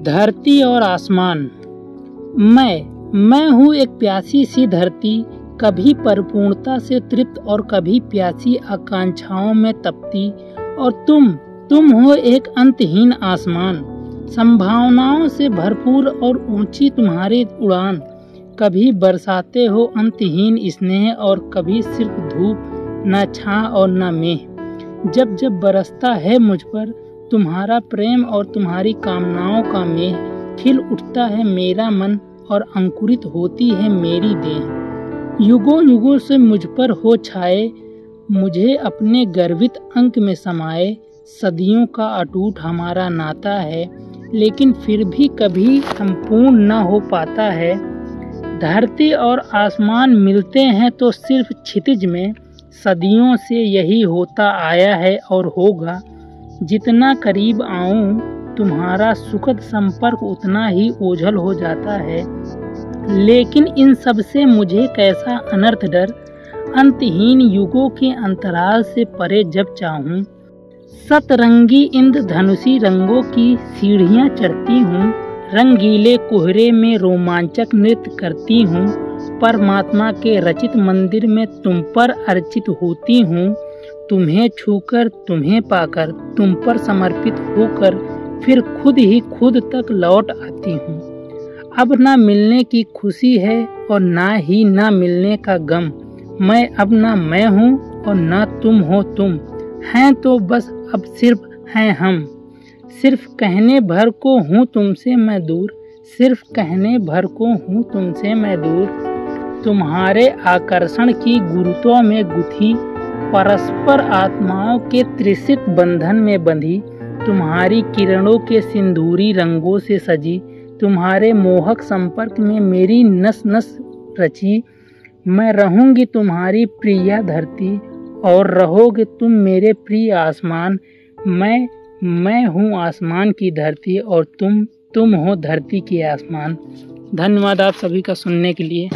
धरती और आसमान। मैं हूँ एक प्यासी सी धरती, कभी परिपूर्णता से तृप्त और कभी प्यासी आकांक्षाओं में तपती। और तुम हो एक अंतहीन आसमान, संभावनाओं से भरपूर और ऊंची तुम्हारी उड़ान। कभी बरसाते हो अंतहीन स्नेह और कभी सिर्फ धूप, न छां और न मेह। जब जब बरसता है मुझ पर तुम्हारा प्रेम और तुम्हारी कामनाओं का मेह, खिल उठता है मेरा मन और अंकुरित होती है मेरी देह। युगों युगों से मुझ पर हो छाए, मुझे अपने गर्वित अंक में समाए। सदियों का अटूट हमारा नाता है, लेकिन फिर भी कभी संपूर्ण न हो पाता है। धरती और आसमान मिलते हैं तो सिर्फ क्षितिज में, सदियों से यही होता आया है और होगा। जितना करीब आऊं तुम्हारा सुखद संपर्क उतना ही ओझल हो जाता है। लेकिन इन सब से मुझे कैसा अनर्थ डर, अंतहीन युगों के अंतराल से परे जब चाहूं। सतरंगी इंद्रधनुषी रंगों की सीढ़ियां चढ़ती हूँ, रंगीले कोहरे में रोमांचक नृत्य करती हूँ। परमात्मा के रचित मंदिर में तुम पर अर्चित होती हूँ। तुम्हें छूकर, तुम्हें पाकर, तुम पर समर्पित होकर फिर खुद ही खुद तक लौट आती हूँ। अब ना मिलने की खुशी है और ना ही ना मिलने का गम। मैं अब ना मैं हूँ और ना तुम हो तुम। हैं तो बस अब सिर्फ हैं हम। सिर्फ कहने भर को हूँ तुमसे मैं दूर, सिर्फ कहने भर को हूँ तुमसे मैं दूर। तुम्हारे आकर्षण की गुरुत्व में गुथी, परस्पर आत्माओं के त्रिसित बंधन में बंधी। तुम्हारी किरणों के सिंदूरी रंगों से सजी, तुम्हारे मोहक संपर्क में मेरी नस नस रची। मैं रहूंगी तुम्हारी प्रिय धरती और रहोगे तुम मेरे प्रिय आसमान। मैं हूँ आसमान की धरती और तुम हो धरती के आसमान। धन्यवाद आप सभी का सुनने के लिए।